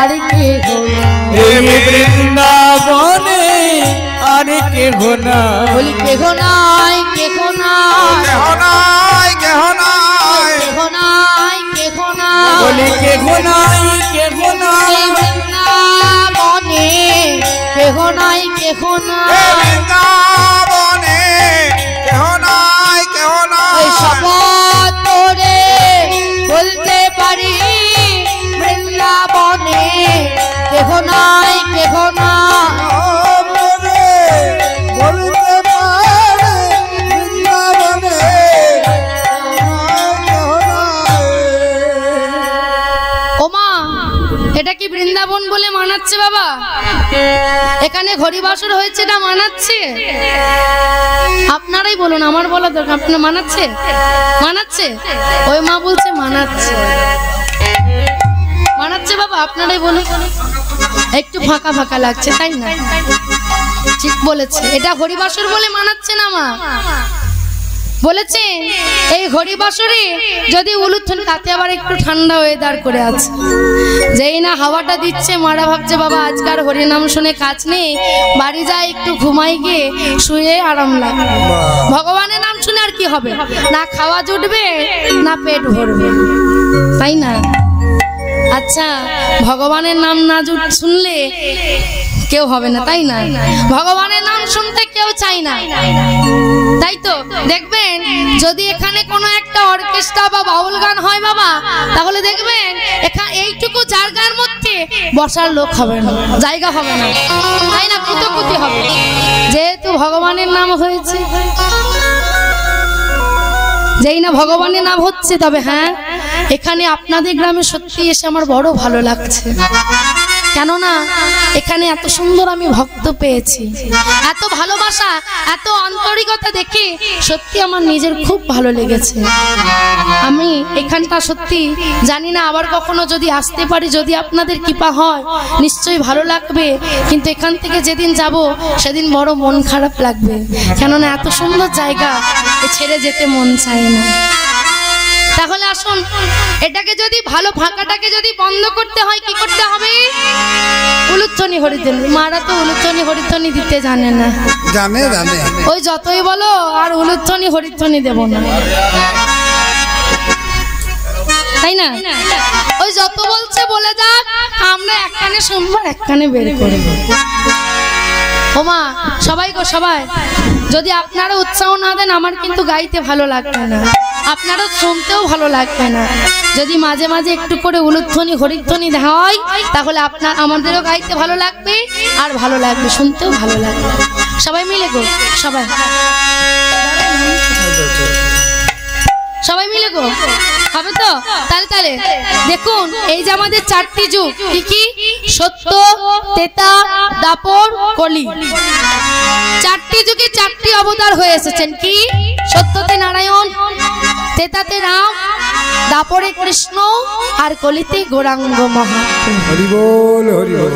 আর কেহ নাই, বৃন্দাবনে আর কেহ নাই, বলি কেহ নাই, কেহ নাই, কেহ নাই, কেহ নাই, কেহ নাই, কেহ নাই, বলি কেহ নাই, কেহ নাই, বৃন্দাবনে কেহ নাই, কেহ নাই, বৃন্দাবনে কেহ নাই, কেহ নাই, শপথ করে বলতে পারি বৃন্দাবনে কেহ নাই, কেহ নাই, বলতে পারে বৃন্দাবনে কেহ নাই। ওমা এটা কি বৃন্দাবন বলে মানাচ্ছে বাবা? এখানে হরিবাসর হয়েছে, এটা মানাচ্ছে? আপনারাই বলুন, আমার বলা দরকার। আপনার মানাচ্ছে? মানাচ্ছে? ওই মা বলছে মানাচ্ছে, মানাচ্ছে বাবা, আপনারাই বলুন। একটু ফাঁকা ফাঁকা লাগছে, তাই না? ঠিক বলেছে, এটা হরিবাসর বলে মানাচ্ছে না মা। বলেছেন এই হরিবাসরে যদি উলুধ্বনি, তাতে আবার একটু ঠান্ডা ওয়েদার করে আছে, যেই না হাওয়াটা দিচ্ছে মারা ভাবছে বাবা আজকাল হরিনাম শুনে কাজ নেই, বাড়ি যায় একটু ঘুমাই গিয়ে শুয়ে আরাম লাগবে। ভগবানের নাম শুনে আর কি হবে? না খাওয়া জুটবে না পেট ভরবে, তাই না? আচ্ছা ভগবানের নাম না শুনলে কেউ হবে না, তাই না? ভগবানের নাম শুনতে কেউ চাই না, তাই তো? দেখবেন যদি এখানে কোনো একটা অর্কেস্ট্রা বা বাউল গান হয় বাবা, তাহলে দেখবেন এখানে এইটুকু জায়গার মধ্যে বসার লোক হবে না, জায়গা হবে না, তাই না? কুতকুতি হবে, যেহেতু ভগবানের নাম হয়েছে। যেই না ভগবানের নাম হচ্ছে, তবে হ্যাঁ এখানে আপনাদের গ্রামে সত্যি এসে আমার বড় ভালো লাগছে। কেননা এখানে এত সুন্দর আমি ভক্ত পেয়েছি, এত ভালোবাসা, এত আন্তরিকতা দেখে সত্যি আমার নিজের খুব ভালো লেগেছে। আমি এখানটা সত্যি জানি না আবার কখনো যদি আসতে পারি, যদি আপনাদের কৃপা হয় নিশ্চয়ই ভালো লাগবে, কিন্তু এখান থেকে যেদিন যাব সেদিন বড় মন খারাপ লাগবে, কেননা এত সুন্দর জায়গা ছেড়ে যেতে মন চায় না। তাহলে আসুন এটাকে যদি ভালো ফাঁকাটাকে যদি বন্ধ করতে হয় কি করতে হবে? উলুধ্বনি হরিধ্বনি। মারা তো উলুধ্বনি হরিধ্বনি দিতে জানে না, জানে জানে ওই যতই বলো আর উলুধ্বনি হরিধ্বনি দেব না, তাই না? ওই যত বলছে বলে যাক, আমরা এক কানে শুনবো এক কানে বের করবো। ওমা সবাই গো সবাই, যদি আপনারা উৎসাহ না দেন আমার কিন্তু গাইতে ভালো লাগবে না, আপনারও শুনতেও ভালো লাগবে না। যদি মাঝে মাঝে একটু করে উলুধ্বনি হরিধ্বনি হয় তাহলে আমাদেরও গাইতে ভালো লাগবে আর ভালো লাগবে, শুনতেও ভালো লাগবে। সবাই মিলে গো সবাই, সবাই মিলে গো হবে তো? তাহলে তাহলে দেখুন এই যে আমাদের চারটি যুগ, কি কি? সত্য, তেতা, দাপর, কলি। চারটি যুগে চারটি অবতার হয়ে এসেছেন। কি? সত্যতে নারায়ণ, তেতাতে রাম, দাপরে কৃষ্ণ আর কলিতে গৌরাঙ্গ মহাপ্রভু। হরি বল হরি বল।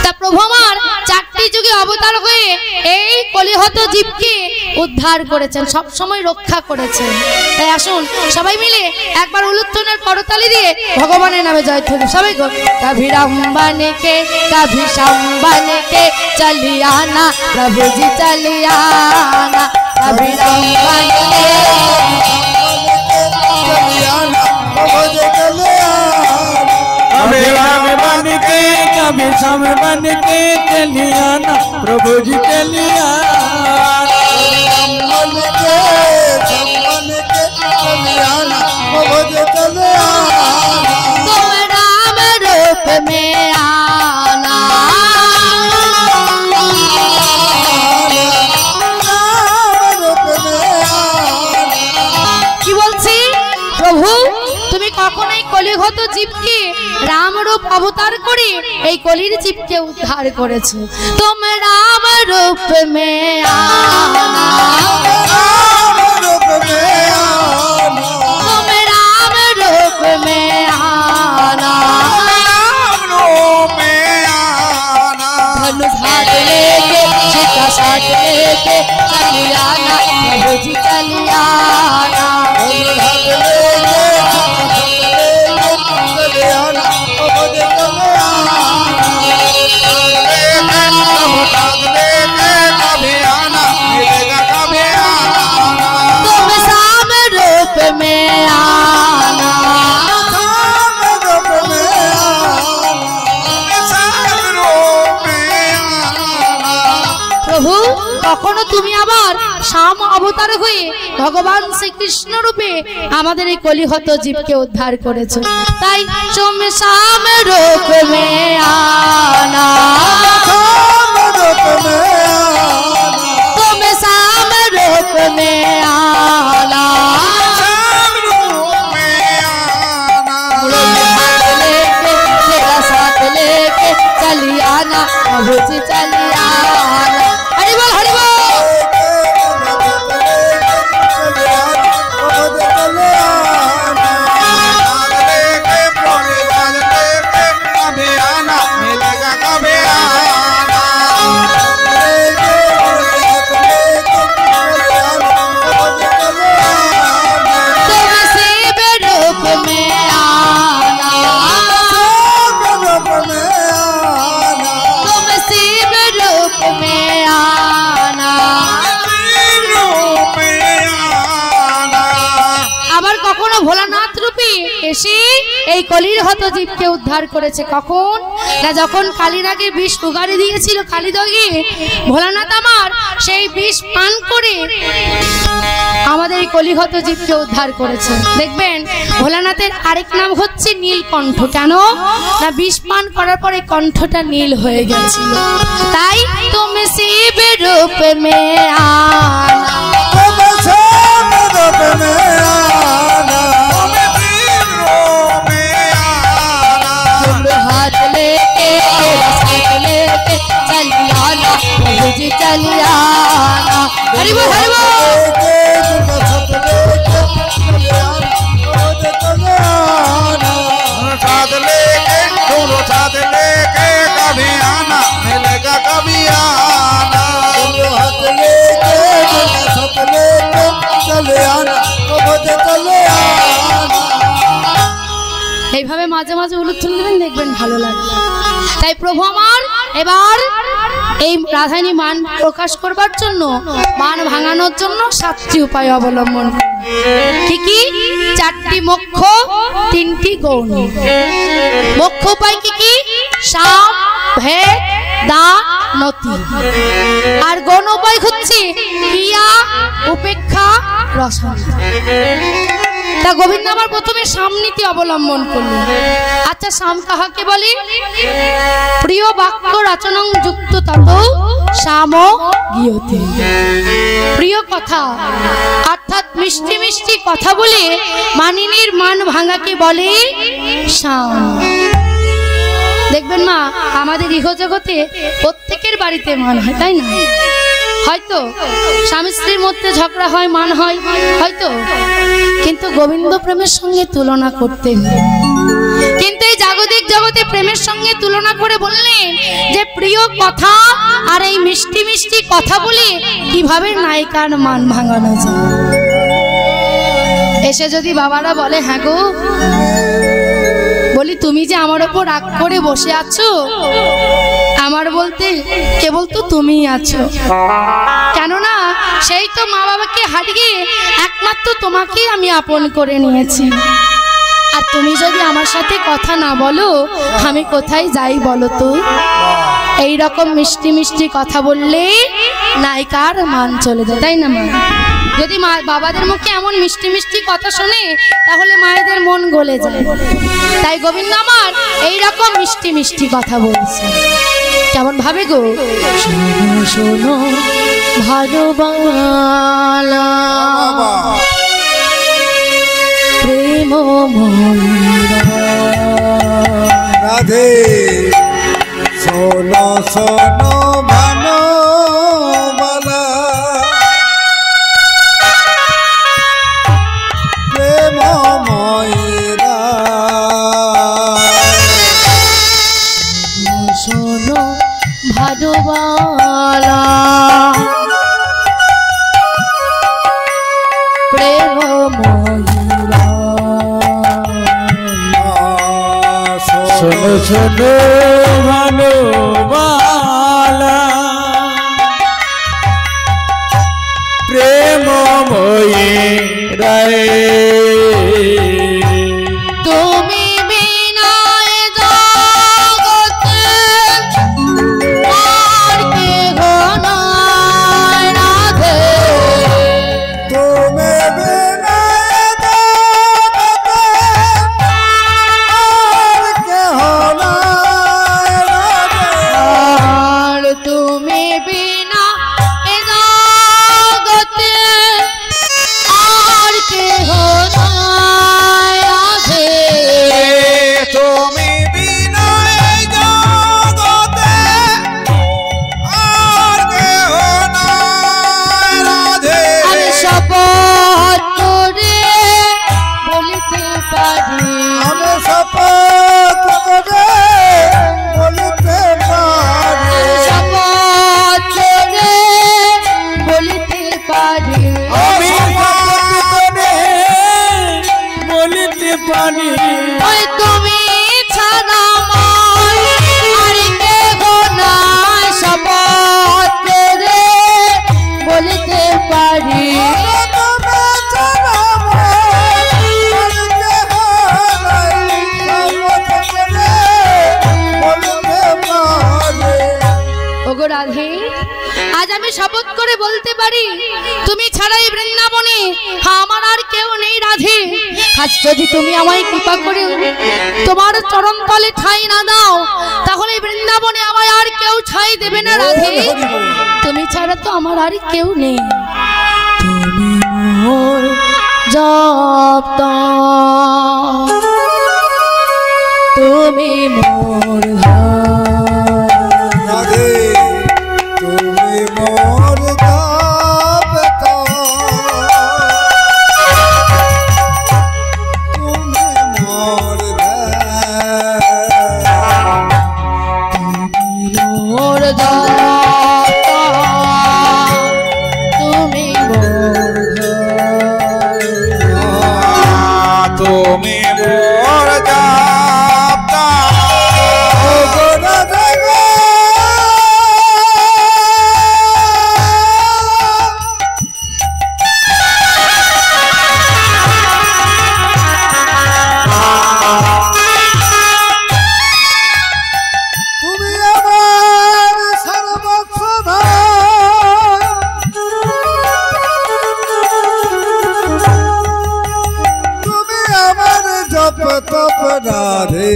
তা প্রভু আমার চারটি যুগে অবতার হয়ে এই কলিহত জীবকে উদ্ধার করেছেন, সব সময় রক্ষা করেছেন। তাই আসুন সবাই মিলে একবার উলুধ্বনির করতালি দিয়ে ভগবানের নামে জয়ধ্বনি সবাই গো। কভি রামবানে কে কভি শামবানে কে চলিয়ানা প্রভুজি চলিয়ানা, কভি রামবানে কে চলিয়ানা প্রভুজি চলিয়ানা, कभी राम बन के कभी श्याम बन के चलियाना प्रभु जी चलियाना, मन के मन के चलियाना प्रभुजी चलियाना, तुम राम रूप में आना, কি বলছি প্রভু তুমি কখনোই কলিহত জীবকে রামরূপ অবতার করে এই কলির জীবকে উদ্ধার করেছো। তুম রাম রূপ মে আনা, रूप में आना, तुम राम रूप में आना, रूप में आना, धनुष हाथ लेके सीता साथ लेके चलियाना प्रभु जी चलियाना, तुम शाम रूप में आना, প্রভু কখনো তুমি আবার শাম অবতার হয়ে ভগবান শ্রীকৃষ্ণ রূপে আমাদের এই কলিহত জীবকে উদ্ধার করেছো। তাই তুম শাম রূপ মে আনা, तुम शाम रूप में आना, लेके तेरा साथ लेके चलियाना प्रभु जी चलियाना। हरि बोल हरि बोल। तुम शिव रूप में आना, तुम शिव रूप में आना। আবার কখনো ভোলানাথ রূপে এসে এই কলির হত জীবকে উদ্ধার করেছে। কখন না যখন কালিরাগে বিষ উগারে দিয়েছিল কালিদগে, ভোলানাথ আমার সেই বিষ পান করে আমাদের এই কলিহত জীবকে উদ্ধার করেছে। দেখবেন ভোলানাথের আরেক নাম হচ্ছে নীলকণ্ঠ। কেন না বিষ পান করার পরে কণ্ঠটা নীল হয়ে গেছিল। তাই তুমি শিব রূপ মে আনা, हाथ लेके तेरा साथ लेके चलियाना प्रभु जी चलियाना। हरि बोल हरि बोल। साथ लेके दोनों साथ लेके कभी आना मिलेगा कभी आना, हाथ लेके মাঝে মাঝে উলুধ্বনি দেবেন, দেখবেন ভালো লাগবে। তাই প্রভু আমার এবার এই রাধারানী মান প্রকাশ করবার জন্য, মান ভাঙানোর জন্য 7টি উপায় অবলম্বন। কি কি? 4টি মোক্ষ, 3টি গৌণ। মোক্ষ উপায় কি কি? সাম, ভেদ, দান, নতি। আর গৌণ উপায় হচ্ছে ক্রিয়া, উপেক্ষা, রসন। তা গোবিন্দ আমার প্রথমে সামনীতি অবলম্বন করলেন। আচ্ছা, সাম কাহাকে বলে? প্রিয় বাক্য রচনং যুক্ত তত সাম গীয়তে। প্রিয় কথা অর্থাৎ মিষ্টি মিষ্টি কথা বলে মানিনীর মান ভাঙাকে বলে সাম। দেখবেন মা, আমাদের ইহজগতে প্রত্যেকের বাড়িতে মান হয়, তাই না? হয়তো স্বামী স্ত্রীর মধ্যে ঝগড়া হয়, মান হয় হয়তো, কিন্তু গোবিন্দ প্রেমের সঙ্গে তুলনা করতেন। কিন্তু এই জাগতিক জগতে প্রেমের সঙ্গে তুলনা করে বললেন যে প্রিয় কথা আর এই মিষ্টি মিষ্টি কথা বলে কিভাবে নায়িকার মান ভাঙানো যায়। এসে যদি বাবারা বলে, হ্যাঁ গো, বলি তুমি যে আমার ওপর রাগ করে বসে আছো, আমার বলতে কেবল তো তুমিই আছো, কেননা সেই তো মা বাবাকে হারিয়ে একমাত্র তোমাকেই আমি আপন করে নিয়েছি। আর তুমি যদি আমার সাথে কথা না বলো, আমি কোথায় যাই বলো তো? এই রকম মিষ্টি মিষ্টি কথা বললে নায়িকার মান চলে যায়, তাই না মা? যদি মা বাবাদের মুখে এমন মিষ্টি মিষ্টি কথা শোনে, তাহলে মায়েদের মন গলে যায়। তাই গোবিন্দ আমার এই রকম মিষ্টি মিষ্টি কথা বলছে। কেমন ভাবে গো? শোনো শোনো ভালোবালা প্রেম রাধে, শোনো শোনো ভালোবালা প্রেম ময়রা, শোনো ভালোবালা প্রেম ময়ূরা। শোনো শোনো ভালোবালা প্রেমময়ী রায়, তুমি বিনা এ জগতে আর কেহ নাই রাধে। তুমি বিনা জগতে আর কেহ নাই রাধে। আর তুমি বিনা এ জগতে আর কেহ নাই রাধে। তুমি বিনা জগতে আর কেহ নাই রাধে। আমি শপথ করে বলিতে পারি, আমি শপথ করে বলিতে পারি, শপথ করে বলিতে পারি, আমি শপথ করে বলিতে পারি, ওই তুমি ছাড়া আমার আর কেহ নাই। শপথ করে বলিতে পারি, তুমি ছাড়া আমার বলিতে হয়, শপথ করে বলিতে পারি। ওগো রাধে, আজ আমি শপথ করে বলতে পারি, তুমি ছাড়াই বৃন্দাবনে আমার আর কেউ নেই রাধে। আজ যদি তুমি আমায় কৃপা করে তোমার চরণ তলে ঠাঁই না দাও, তাহলে বৃন্দাবনে আমায় আর কেউ ঠাঁই দেবে না রাধে। তুমি ছাড়া তো আমার আর কেউ নেই। তুমি মোর জপ, তুমি মোর রাধে, তুমি মোর দাবত, তুমি মোর মোর তুমি তুমি মোর রাধে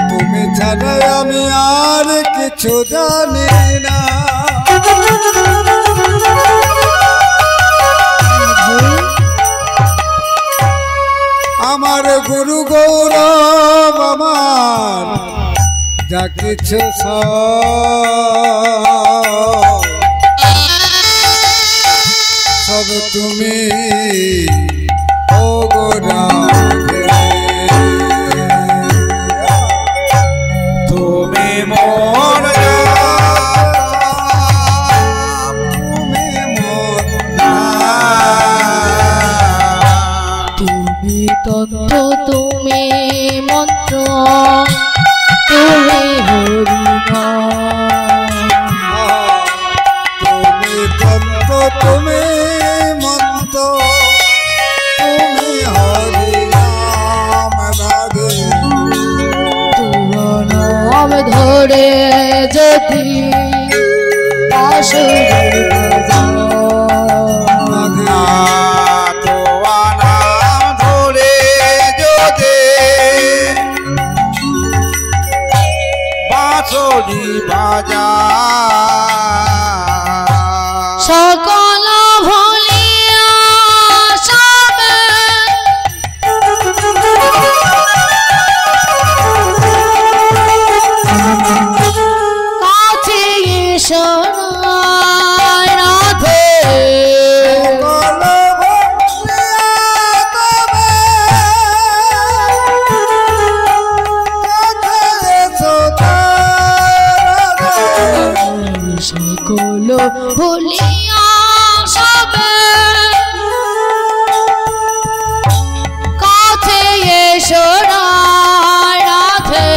তুমি ছাড়া আমি আর কিছু জানি না আমার গুরু গৌরব আমার যা কিছু সব তুমি ও গো রাধে তুমি মোর তুমি মোর তুমি তত্ত্ব তুমি মন্ত্র তুমি তুমি তন্ত্র তুমি মন্ত্র তুমি হরি নাম রাধে তোমার নাম ধরে যদি বাঁশরি বাজাও। তোমার নাম ধরে যদি বাঁশরি বাজা সকল ভুলিয়া সবে কাছে শোনায় রাধে সকল ভুলিয়া সবে কাছে এসো রাধে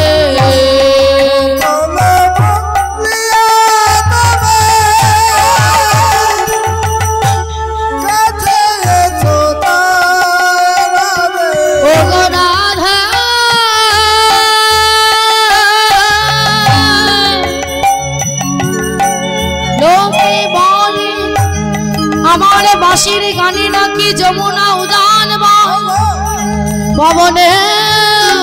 ও গো রাধে লোকে বলে আমার বাঁশির গানে নাকি যমুনা উদান পবনের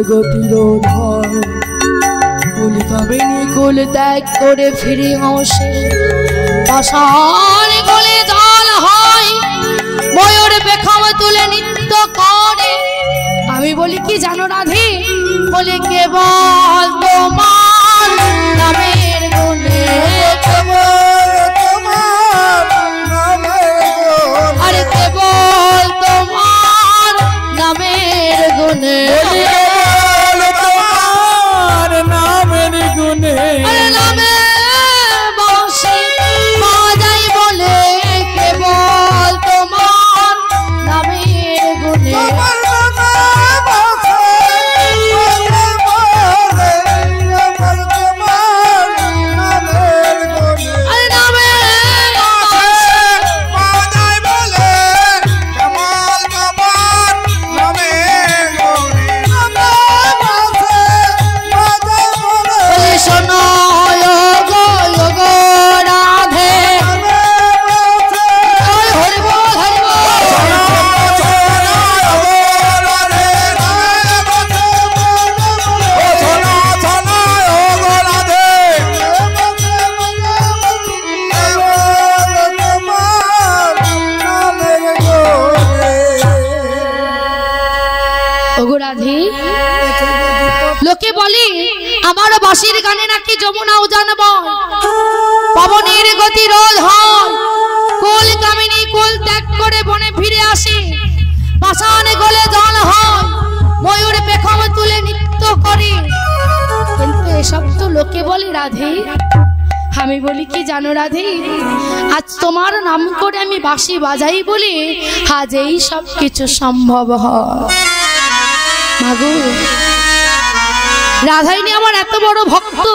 গতিরোধ হয় কুল কামিনী কুল ত্যাগ করে ফিরে আসে পাষাণ গলে জল হয় ময়ূর পেখম তুলে নৃত্য করে আমি বলি কি জানো রাধে বলে কেবল তোমার নামের গুণে আরে কেবল তোমার নামের গুণে তোমার নামের গুণে আরে নামে বাঁশি বাজাই বলে কেবল তোমার নামের গুণে আরে নামে বলে শোনো গো গো রাধে ওই হরি বল হরি বল ওগো রাধে লোকে বলে আমার বাঁশির গানে নাকি যমুনা উজান বয় পবনের গতি রোধ হয় কুল কামিনী কুল ত্যাগ করে বনে ফিরে আসে পাষাণে গলে জল হয় ময়ূর পেখম তুলে নৃত্য করে কিন্তু এসব তো লোকে বলে রাধে আমি বলি কি জানো রাধে আজ তোমার নাম করে আমি বাঁশি বাজাই বলে আজ এই সব কিছু সম্ভব হয় মাগো রাধাইনি আমার এত বড় ভক্ত